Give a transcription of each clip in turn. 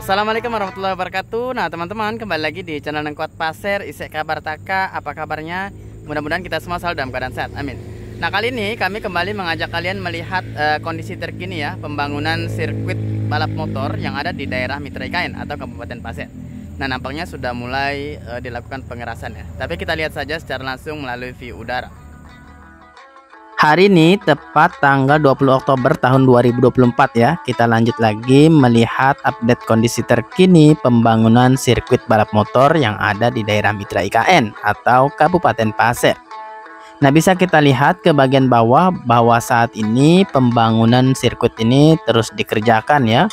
Assalamualaikum warahmatullahi wabarakatuh. Nah teman-teman, kembali lagi di channel Nengkuat Pasir. Isek kabar taka, apa kabarnya? Mudah-mudahan kita semua selalu dalam keadaan sehat, amin. Nah kali ini kami kembali mengajak kalian melihat kondisi terkini ya pembangunan sirkuit balap motor yang ada di daerah Mitra IKN atau Kabupaten Pasir. Nah nampaknya sudah mulai dilakukan pengerasan ya. Tapi kita lihat saja secara langsung melalui view udara. Hari ini tepat tanggal 20 Oktober tahun 2024 ya. Kita lanjut lagi melihat update kondisi terkini pembangunan sirkuit balap motor yang ada di daerah Mitra IKN atau Kabupaten Pasir. Nah, bisa kita lihat ke bagian bawah bahwa saat ini pembangunan sirkuit ini terus dikerjakan ya.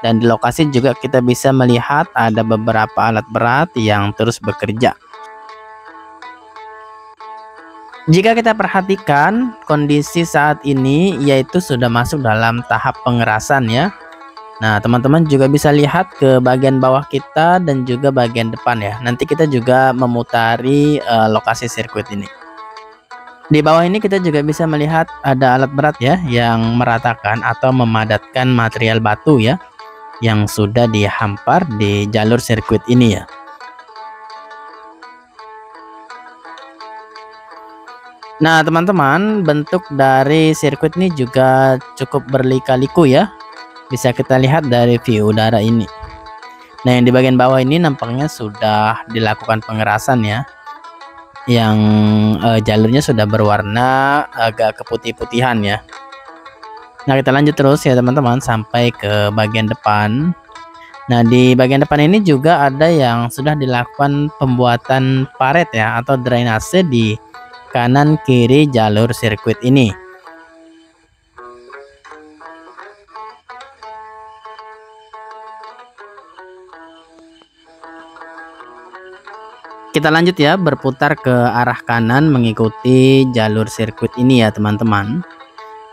Dan di lokasi juga kita bisa melihat ada beberapa alat berat yang terus bekerja. Jika kita perhatikan kondisi saat ini yaitu sudah masuk dalam tahap pengerasan ya. Nah teman-teman juga bisa lihat ke bagian bawah kita dan juga bagian depan ya. Nanti kita juga memutari lokasi sirkuit ini. Di bawah ini kita juga bisa melihat ada alat berat ya yang meratakan atau memadatkan material batu ya yang sudah dihampar di jalur sirkuit ini ya. Nah teman-teman, bentuk dari sirkuit ini juga cukup berlika-liku ya. Bisa kita lihat dari view udara ini. Nah yang di bagian bawah ini nampaknya sudah dilakukan pengerasan ya. Yang jalurnya sudah berwarna agak keputih-putihan ya. Nah kita lanjut terus ya teman-teman sampai ke bagian depan. Nah di bagian depan ini juga ada yang sudah dilakukan pembuatan paret ya atau drainase di kanan kiri jalur sirkuit ini. Kita lanjut ya berputar ke arah kanan mengikuti jalur sirkuit ini ya teman-teman.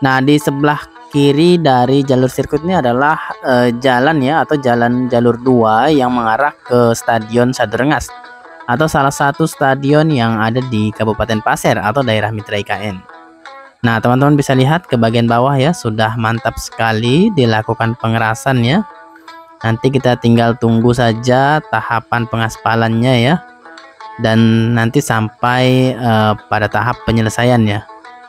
Nah di sebelah kiri dari jalur sirkuit ini adalah jalan ya atau jalan jalur 2 yang mengarah ke Stadion Saderengas atau salah satu stadion yang ada di Kabupaten Pasir atau daerah Mitra IKN. Nah teman-teman bisa lihat ke bagian bawah ya, sudah mantap sekali dilakukan pengerasan ya. Nanti kita tinggal tunggu saja tahapan pengaspalannya ya, dan nanti sampai pada tahap penyelesaian ya.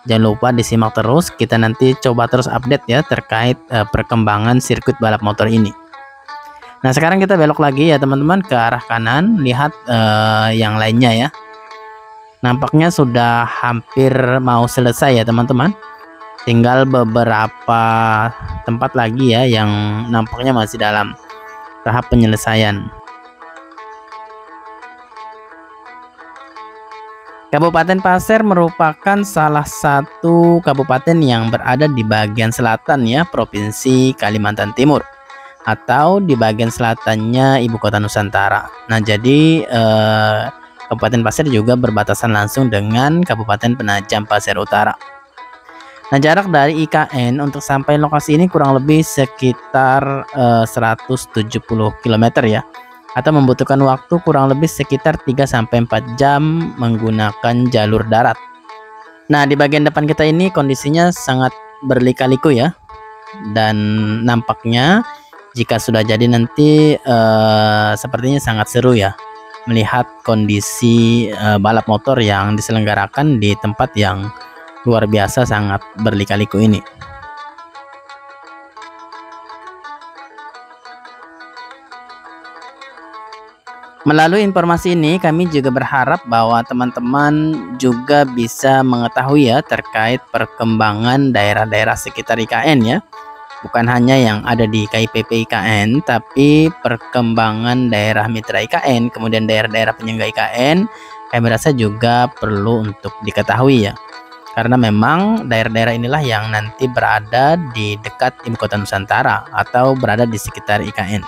Jangan lupa disimak terus, kita nanti coba terus update ya terkait perkembangan sirkuit balap motor ini. Nah sekarang kita belok lagi ya teman-teman ke arah kanan, lihat yang lainnya ya. Nampaknya sudah hampir mau selesai ya teman-teman. Tinggal beberapa tempat lagi ya yang nampaknya masih dalam tahap penyelesaian. Kabupaten Pasir merupakan salah satu kabupaten yang berada di bagian selatan ya Provinsi Kalimantan Timur, atau di bagian selatannya Ibu Kota Nusantara. Nah jadi Kabupaten Pasir juga berbatasan langsung dengan Kabupaten Penajam Pasir Utara. Nah jarak dari IKN untuk sampai lokasi ini kurang lebih sekitar 170 km ya, atau membutuhkan waktu kurang lebih sekitar 3-4 jam menggunakan jalur darat. Nah di bagian depan kita ini kondisinya sangat berlika-liku ya, dan nampaknya jika sudah jadi nanti sepertinya sangat seru ya melihat kondisi balap motor yang diselenggarakan di tempat yang luar biasa sangat berlika-liku ini. Melalui informasi ini kami juga berharap bahwa teman-teman juga bisa mengetahui ya terkait perkembangan daerah-daerah sekitar IKN ya. Bukan hanya yang ada di KIPP IKN, tapi perkembangan daerah Mitra IKN, kemudian daerah-daerah penyangga IKN, kami rasa juga perlu untuk diketahui ya. Karena memang daerah-daerah inilah yang nanti berada di dekat Ibu Kota Nusantara atau berada di sekitar IKN.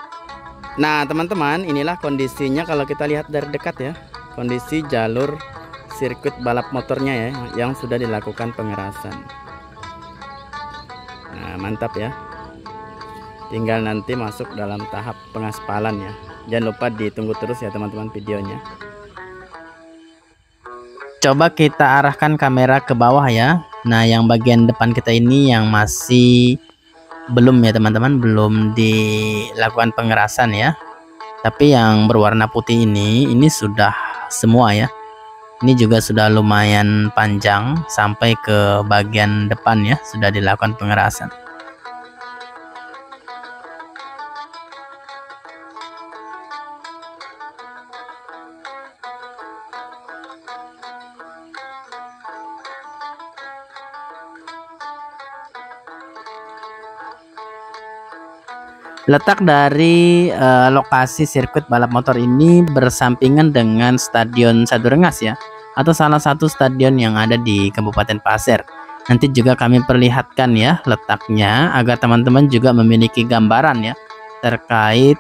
Nah teman-teman, inilah kondisinya kalau kita lihat dari dekat ya. Kondisi jalur sirkuit balap motornya ya, yang sudah dilakukan pengerasan. Nah mantap ya, tinggal nanti masuk dalam tahap pengaspalan ya. Jangan lupa ditunggu terus ya teman-teman videonya. Coba kita arahkan kamera ke bawah ya. Nah yang bagian depan kita ini yang masih belum ya teman-teman, belum dilakukan pengerasan ya. Tapi yang berwarna putih ini sudah semua ya. Ini juga sudah lumayan panjang sampai ke bagian depan ya, sudah dilakukan pengerasan. Letak dari lokasi sirkuit balap motor ini bersampingan dengan Stadion Sadurengas ya, atau salah satu stadion yang ada di Kabupaten Pasir. Nanti juga kami perlihatkan ya letaknya agar teman-teman juga memiliki gambaran ya terkait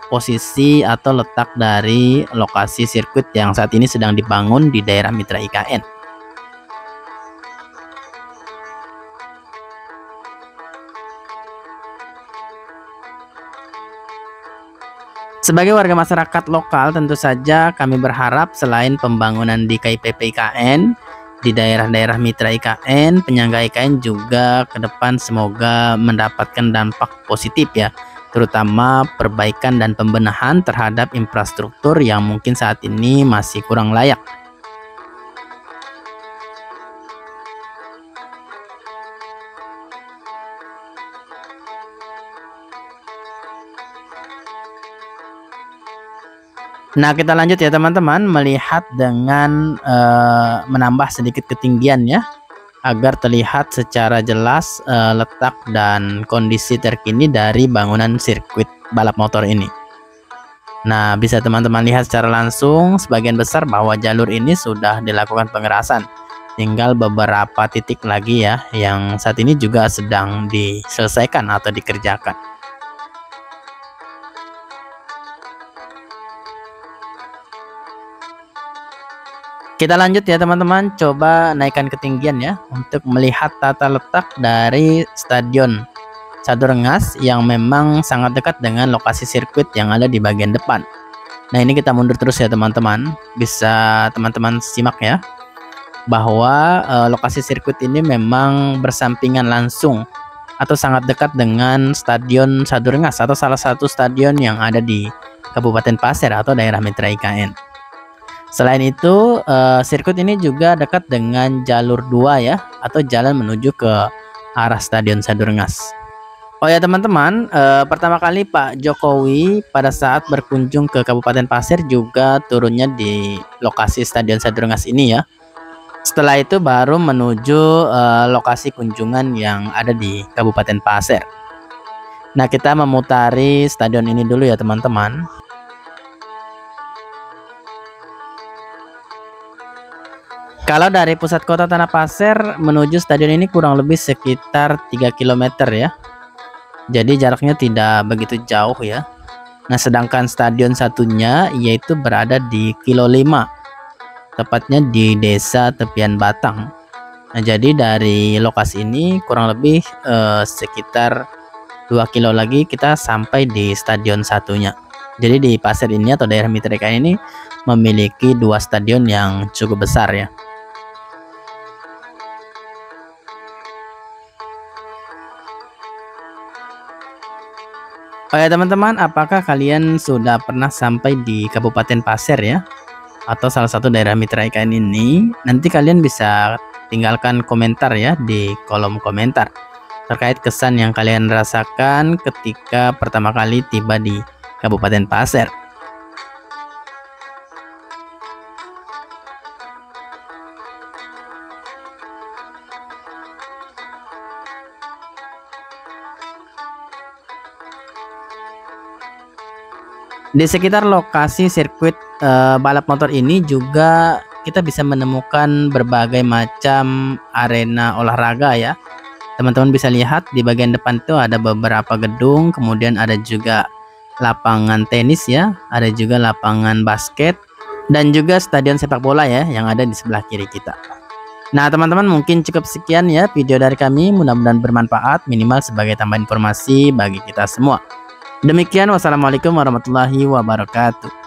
posisi atau letak dari lokasi sirkuit yang saat ini sedang dibangun di daerah Mitra IKN. Sebagai warga masyarakat lokal, tentu saja kami berharap selain pembangunan di KIPP IKN, di daerah-daerah mitra IKN, penyangga IKN juga ke depan semoga mendapatkan dampak positif ya, terutama perbaikan dan pembenahan terhadap infrastruktur yang mungkin saat ini masih kurang layak. Nah, kita lanjut ya teman-teman, melihat dengan menambah sedikit ketinggian ya, agar terlihat secara jelas letak dan kondisi terkini dari bangunan sirkuit balap motor ini. Nah, bisa teman-teman lihat secara langsung sebagian besar bahwa jalur ini sudah dilakukan pengerasan. Tinggal beberapa titik lagi ya, yang saat ini juga sedang diselesaikan atau dikerjakan. Kita lanjut ya teman-teman, coba naikkan ketinggian ya untuk melihat tata letak dari Stadion Sadurengas yang memang sangat dekat dengan lokasi sirkuit yang ada di bagian depan. Nah, ini kita mundur terus ya teman-teman, bisa teman-teman simak ya bahwa lokasi sirkuit ini memang bersampingan langsung atau sangat dekat dengan Stadion Sadurengas atau salah satu stadion yang ada di Kabupaten Pasir atau daerah Mitra IKN. Selain itu, sirkuit ini juga dekat dengan jalur 2 ya, atau jalan menuju ke arah Stadion Sadurengas. Oh ya teman-teman, pertama kali Pak Jokowi pada saat berkunjung ke Kabupaten Pasir juga turunnya di lokasi Stadion Sadurengas ini ya. Setelah itu baru menuju lokasi kunjungan yang ada di Kabupaten Pasir. Nah, kita memutari stadion ini dulu ya teman-teman. Kalau dari pusat kota Tanah Pasir menuju stadion ini kurang lebih sekitar 3 km ya. Jadi jaraknya tidak begitu jauh ya. Nah, sedangkan stadion satunya yaitu berada di kilo 5. Tepatnya di Desa Tepian Batang. Nah, jadi dari lokasi ini kurang lebih sekitar 2 kilo lagi kita sampai di stadion satunya. Jadi di Pasir ini atau daerah Mitra IKN ini memiliki 2 stadion yang cukup besar ya. Oh ya teman-teman, apakah kalian sudah pernah sampai di Kabupaten Pasir ya, atau salah satu daerah Mitra IKN ini? Nanti kalian bisa tinggalkan komentar ya di kolom komentar terkait kesan yang kalian rasakan ketika pertama kali tiba di Kabupaten Pasir. Di sekitar lokasi sirkuit balap motor ini juga kita bisa menemukan berbagai macam arena olahraga ya. Teman-teman bisa lihat di bagian depan itu ada beberapa gedung, kemudian ada juga lapangan tenis ya, ada juga lapangan basket, dan juga stadion sepak bola ya yang ada di sebelah kiri kita. Nah teman-teman, mungkin cukup sekian ya video dari kami, mudah-mudahan bermanfaat minimal sebagai tambahan informasi bagi kita semua. Demikian, wassalamualaikum warahmatullahi wabarakatuh.